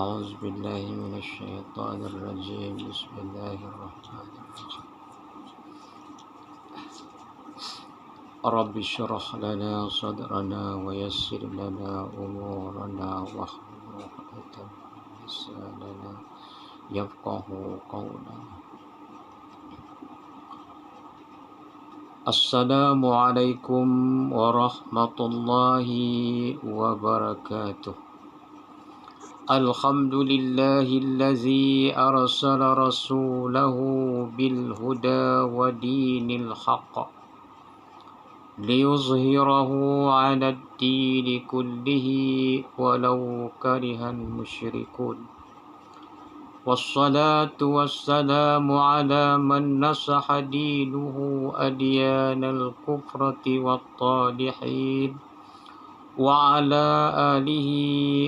أعوذ بالله من الشيطان الرجيم بسم الله الرحمن الرحيم رب اشرح لنا صدرنا ويسر لنا أمورنا واحلل عقدة من لساننا يفقه قولنا السلام عليكم ورحمة الله وبركاته الحمد لله الذي أرسل رسوله بالهدى ودين الحق ليظهره على الدين كله ولو كره المشركون والصلاة والسلام على من نصح دينه أديان الكفرة والطالحين وعلى آله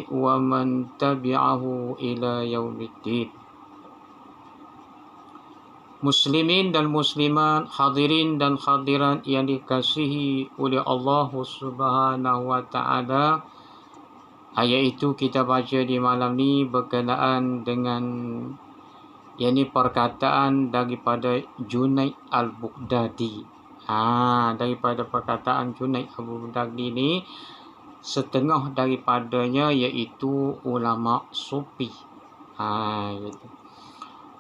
ومن تبعه إلى يوم الدين. Muslimin dan muslimat, hadirin dan hadirat yang dikasihi oleh Allah Subhanahu wa taala. Ayat itu kita baca di malam ni berkenaan dengan perkataan daripada Junaid Al-Baghdadi. Daripada perkataan Junaid Al-Baghdadi ni, setengah daripadanya iaitu ulama sufi. Gitu.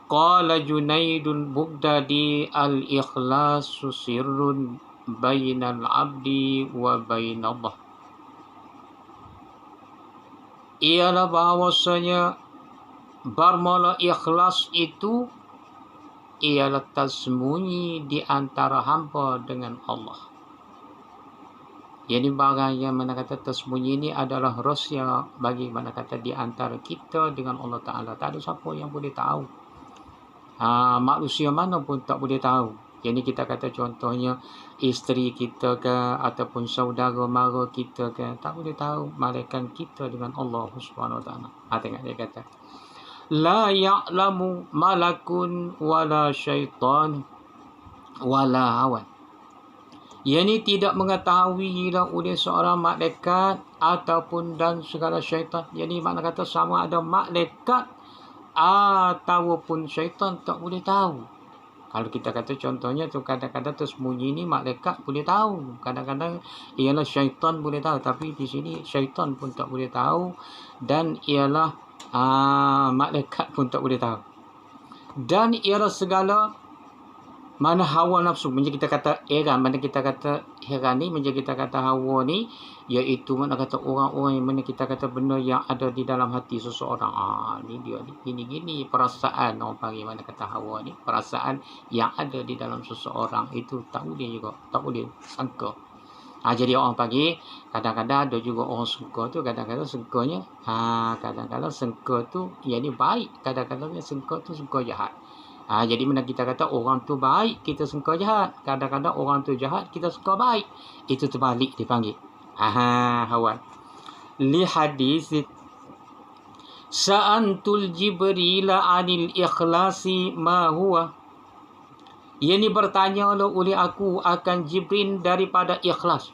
Qala Junaidul Baghdadi al-ikhlasu sirrun bainal abdi wa bainallah. Ialah bahawasanya bermula ikhlas itu ialah tersembunyi di antara hamba dengan Allah. Jadi barang yang mana kata tersembunyi ini adalah rahsia bagi mana kata di antara kita dengan Allah Ta'ala. Tak ada siapa yang boleh tahu. Manusia mana pun tak boleh tahu. Jadi kita kata contohnya isteri kita ke ataupun saudara mara kita ke, tak boleh tahu malaikat kita dengan Allah Subhanahu Wa Ta'ala. Tengok dia kata, la ya'lamu malakun wala syaitan wala hawan. Yang tidak mengetahui oleh seorang malaikat ataupun dan segala syaitan. Jadi makna kata sama ada malaikat ataupun syaitan tak boleh tahu. Kalau kita kata contohnya tu kadang-kadang tersembunyi ni malaikat boleh tahu. Kadang-kadang ialah syaitan boleh tahu. Tapi di sini syaitan pun tak boleh tahu. Dan ialah malaikat pun tak boleh tahu. Dan ialah segala mana hawa nafsu, macam kita kata heran, mana kita kata heran ni, macam kita kata hawa ni, iaitu mana kata orang-orang yang mana kita kata benda yang ada di dalam hati seseorang. Ni dia ni, gini-gini perasaan orang panggil mana kata hawa ni, perasaan yang ada di dalam seseorang itu tak boleh juga, tak boleh sangka. Jadi orang panggil, kadang-kadang ada juga orang sangka tu, kadang-kadang sangkanya, kadang-kadang sangka tu yang ni baik, kadang-kadang sangka tu sangka jahat. Jadi mana kita kata orang tu baik, kita sangka jahat. Kadang-kadang orang tu jahat, kita sangka baik. Itu terbalik dipanggil. Hawan. Li hadis Sa'antul Jibrila anil ikhlasi ma huwa. Ia ni bertanya oleh aku akan Jibril daripada ikhlas.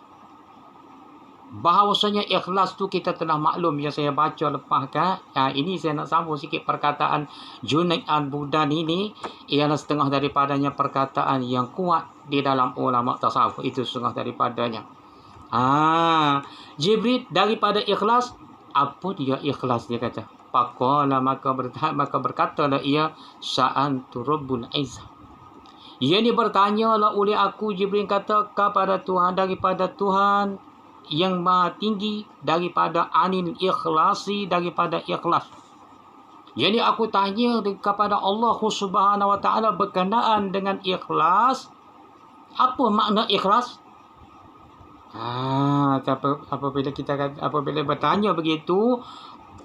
Bahawasanya ikhlas tu kita telah maklum yang saya baca lepas kan. Ini saya nak sambung sikit perkataan Junaid Al-Baghdadi ini. Ialah setengah daripadanya perkataan yang kuat di dalam ulama tasawuf. Itu setengah daripadanya. Jibril daripada ikhlas. Apa dia ikhlas dia kata? Faqala maka berkatalah ia sa'antu rabbul izzah. Ia ni bertanyalah oleh aku Jibril kata kepada Tuhan daripada Tuhan yang maha tinggi daripada anil ikhlasi daripada ikhlas. Jadi aku tanya kepada Allah Subhanahu wa taala berkenaan dengan ikhlas. Apa makna ikhlas? Apabila bertanya begitu,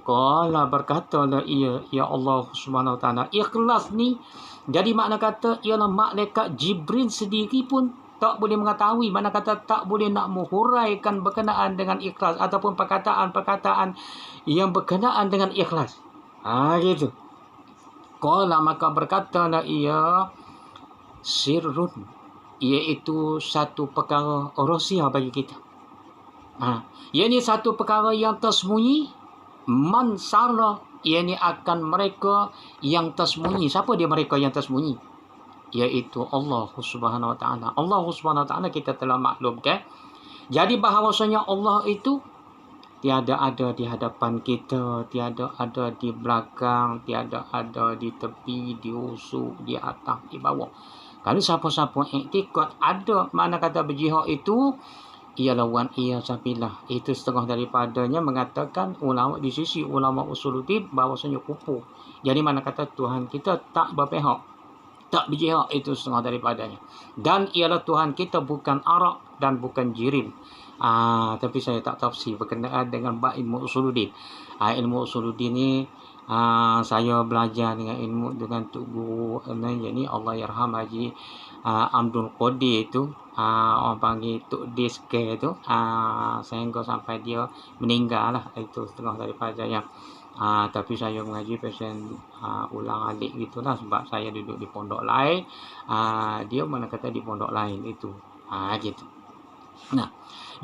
qala berkatalah ia, ya Allah Subhanahu wa taala, ikhlas ni jadi makna kata ialah malaikat Jibril sendiri pun tak boleh mengetahui, mana kata tak boleh nak menghuraikan berkenaan dengan ikhlas ataupun perkataan-perkataan yang berkenaan dengan ikhlas. Gitu. Qala maka berkatalah ia sirrun, iaitu satu perkara rahsia bagi kita. Ia ni satu perkara yang tersembunyi. Man sarra yakni akan mereka yang tersembunyi. Siapa dia mereka yang tersembunyi? Iaitu Allah Subhanahu Wa Taala. Allah Subhanahu Wa Taala kita telah maklumkan. Jadi bahawasanya Allah itu tiada ada di hadapan kita, tiada ada di belakang, tiada ada di tepi, di usuk, di atas, di bawah. Kalau siapa-siapa iktikad ada mana kata berjihad itu, ialah wan ia sabillah. Itu setengah daripadanya mengatakan ulama di sisi ulama usuluddin bahawasanya kufur. Jadi mana kata Tuhan kita tak berpihak, tak berjihad, itu setengah daripadanya. Dan ialah Tuhan kita bukan Arab dan bukan Jirin. Tapi saya tak tafsir berkenaan dengan bab ilmu usuluddin. Ilmu usuluddin ni saya belajar dengan ilmu dengan Tuk Guru ini Allah yarham Haji Abdul Qadir itu, orang panggil Tuk Diske itu, sehingga sampai dia meninggal lah. Itu setengah daripada yang tapi saya mengaji pasien ulang alik gitulah, sebab saya duduk di pondok lain, dia mana kata di pondok lain itu, gitu. Nah,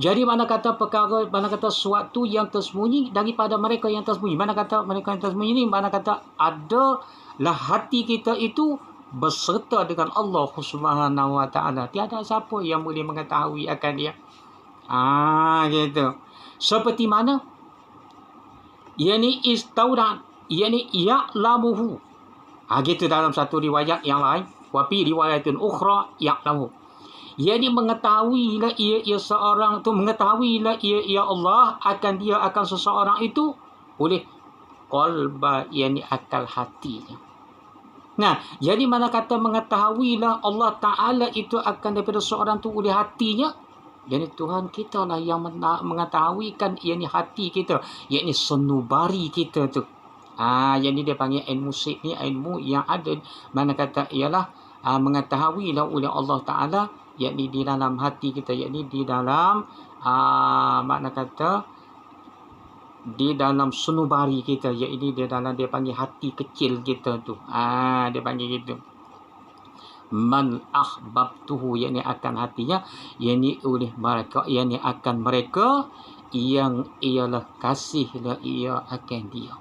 jadi mana kata perkara, mana kata sesuatu yang tersembunyi daripada mereka yang tersembunyi. Mana kata mereka yang tersembunyi ni, mana kata adalah hati kita itu berserta dengan Allah Subhanahu Wa Taala. Tiada siapa yang boleh mengetahui akan dia. Gitu. Seperti mana? Yani istaudat, yani ya'lamuhu. Gitu dalam satu riwayat yang lain. Wa fi riwayatun ukhra ya'lamuhu. Yani mengetahuilah ia seorang tu, mengetahuilah ia Allah akan dia akan seseorang itu oleh qalba, yani akal hatinya. Nah, jadi mana kata mengetahuilah Allah Ta'ala itu akan daripada seorang tu oleh hatinya. Jadi Tuhan kita lah yang mengetahuikan yakni hati kita, yakni senubari kita tu. Jadi dia panggil ilmu sik ni ilmu yang ada mana kata ialah mengetahuilah oleh Allah Ta'ala, yakni di dalam hati kita, yakni di dalam makna kata di dalam senubari kita, yakni di dalam dia panggil hati kecil kita tu. Dia panggil gitu. Man ahbabtuhu, yakni akan hatinya, yakni oleh mereka, yakni akan mereka yang ialah kasihlah ia akan dia.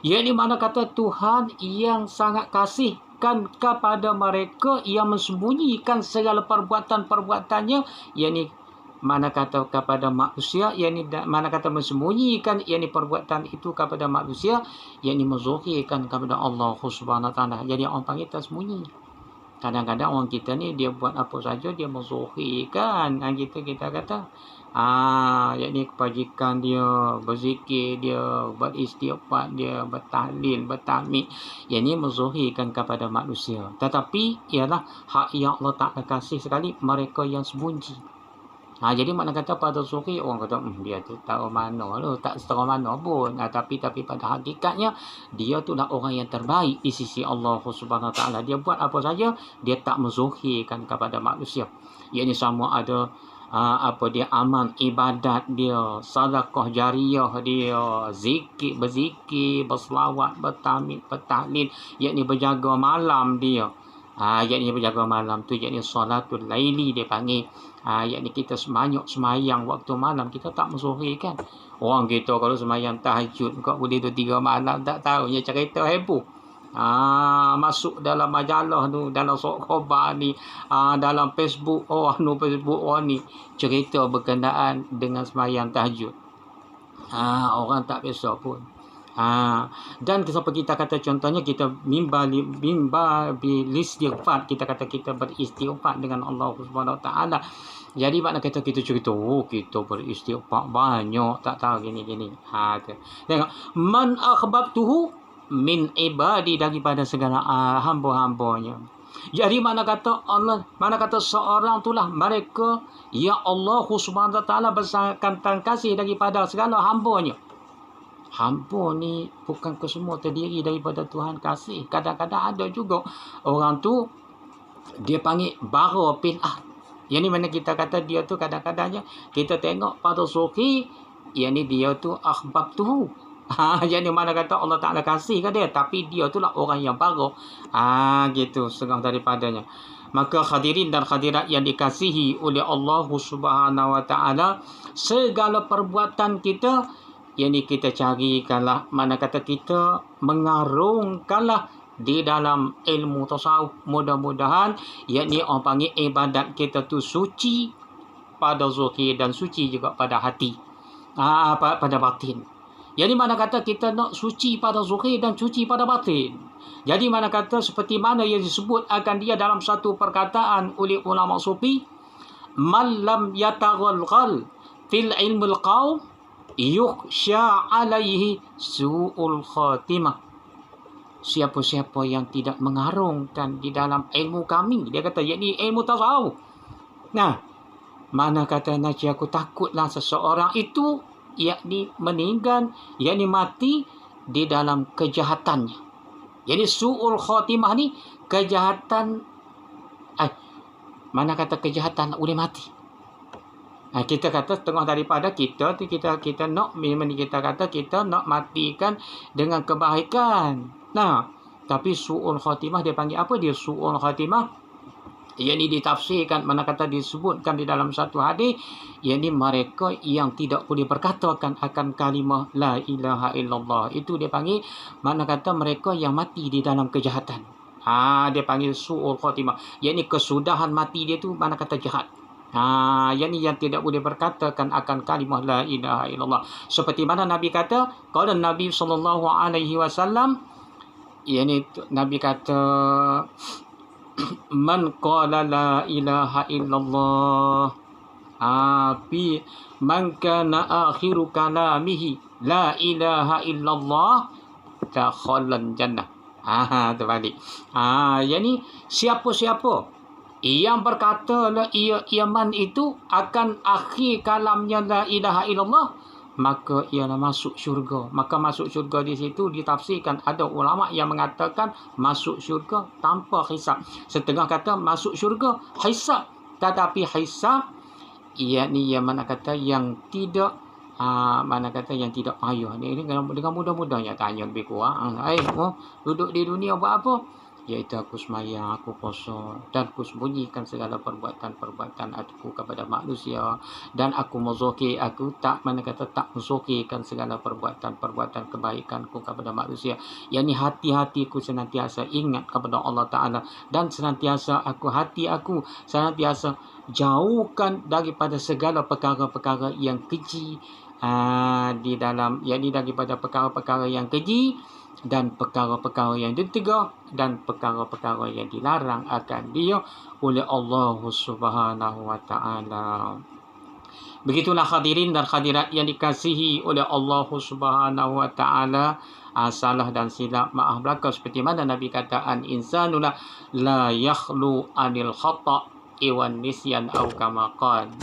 Yakni mana kata Tuhan yang sangat kasihkan kepada mereka yang mensembunyikan segala perbuatan-perbuatannya, yakni mana kata kepada manusia, yakni mana kata mensembunyikan yakni perbuatan itu kepada manusia, yakni menzahirkan kepada Allah Subhanahu Wa Taala. Jadi orang panggil tersembunyi. Kadang-kadang orang kita ni dia buat apa saja dia menzahirkan, kita kata yakni kebajikan dia, berzikir dia, beristighfar dia, bertahlil, bertahmid, yakni menzahirkan kepada manusia. Tetapi ialah hak yang Allah Ta'ala kasih sekali mereka yang sembunyi. Jadi makna kata pada suri orang kata dia tu tahu mana tu, tak setara mana pun. Tapi pada hakikatnya dia tu lah orang yang terbaik di sisi Allah Subhanahu Wa Taala. Dia buat apa saja dia tak menzahirkan kepada manusia. Ianya sama ada dia amal ibadat dia, sedekah jariah dia, berzikir, berselawat, bertahmid, bertahlil, yakni berjaga malam dia. Yakni berjaga malam tu yakni salatul laili dia panggil. Yakni kita semayang waktu malam, kita tak menzahirkan. Orang kita kalau semayang tahajud kau boleh 2-3 malam tak tahu nya cerita heboh. Masuk dalam majalah tu, dalam khabar ni, dalam Facebook, Facebook ni cerita berkenaan dengan semayang tahajud. Orang tak biasa pun. Dan kenapa kita kata contohnya kita mimba istighfar, kita kata kita beristighfar dengan Allah Subhanahu Wa Taala. Jadi makna kata kita cerita kita beristighfar banyak, tak tahu gini. Tengok, man akhbabtuhu min ibadi, daripada segala hamba-hambanya. Jadi mana kata Allah, mana kata seorang itulah mereka ya Allah Subhanahu Wa Taala besarkan kasih daripada segala hambanya. Hamba ni bukan kesemua terdiri daripada Tuhan kasih. Kadang-kadang ada juga orang tu dia panggil bara pil'ah. Yang ni mana kita kata dia tu kadang-kadangnya kita tengok pada suki, yang ni dia tu akhbab tu. Yang ni mana kata Allah Ta'ala kasih ke dia, tapi dia tu lah orang yang bara. Gitu setengah daripadanya. Maka hadirin dan hadirat yang dikasihi oleh Allah Subhanahu Wa Ta'ala, segala perbuatan kita Yang ni kita carikanlah, mana kata kita mengarungkanlah di dalam ilmu tasawuf. Mudah-mudahan yakni orang panggil ibadat kita tu suci pada zahir dan suci juga pada hati, pada batin. Jadi mana kata kita nak suci pada zahir dan suci pada batin. Jadi mana kata seperti mana yang disebut akan dia dalam satu perkataan oleh ulama sufi, man lam yataghalghal fil ilmil qaum yukhsha alaihi su'ul khatimah. Siapa-siapa yang tidak mengarungkan di dalam ilmu kami, dia kata yakni ilmu tasawuf. Nah, mana kata Naji, aku takutlah seseorang itu yakni meninggal, yakni mati di dalam kejahatannya. Jadi su'ul khatimah ni kejahatan, mana kata kejahatan boleh mati. Kita kata setengah daripada kita nak, memang kita kata kita nak matikan dengan kebaikan. Nah, tapi su'ul khatimah dia panggil apa? Dia su'ul khatimah, yakni ditafsirkan, mana kata disebutkan di dalam satu hadis, yakni mereka yang tidak boleh berkatakan akan kalimah la ilaha illallah. Itu dia panggil, mana kata mereka yang mati di dalam kejahatan. Dia panggil su'ul khatimah, yakni kesudahan mati dia tu mana kata jahat. Yakni yang tidak boleh berkatakan akan kalimah la ilaha illallah. Seperti mana Nabi kata, kalau Nabi SAW, yakni Nabi kata, man qala la ilaha illallah man kana akhiru kalamihi la ilaha illallah dakhalan jannah. Terbalik. Yani siapa-siapa yang berkata la iman itu akan akhir kalamnya la ilaha illallah, maka ialah masuk syurga. Maka masuk syurga di situ ditafsirkan, ada ulama yang mengatakan masuk syurga tanpa hisab. Setengah kata masuk syurga hisab, tetapi hisab yakni yang mana kata yang tidak mana kata yang tidak payah. Ini dengan mudah-mudahnya tanya lebih kurang. Duduk di dunia buat apa? Iaitu aku semayang, aku puasa, dan aku sembunyikan segala perbuatan-perbuatan aku kepada manusia, dan aku menzakir, aku tak menzakirkan segala perbuatan-perbuatan kebaikanku kepada manusia. Yang ni hati-hatiku senantiasa ingat kepada Allah Ta'ala, dan senantiasa hati aku senantiasa jauhkan daripada segala perkara-perkara yang keji di dalam, yakni daripada perkara-perkara yang keji dan perkara-perkara yang ditegah dan perkara-perkara yang dilarang akan dia oleh Allah Subhanahu wa Ta'ala. Begitulah hadirin dan hadirat yang dikasihi oleh Allah Subhanahu wa Ta'ala. Salah dan silap maaf belaka, seperti mana Nabi kata, an insanu la yakhlu anil khata' wan nisyan au kama qala.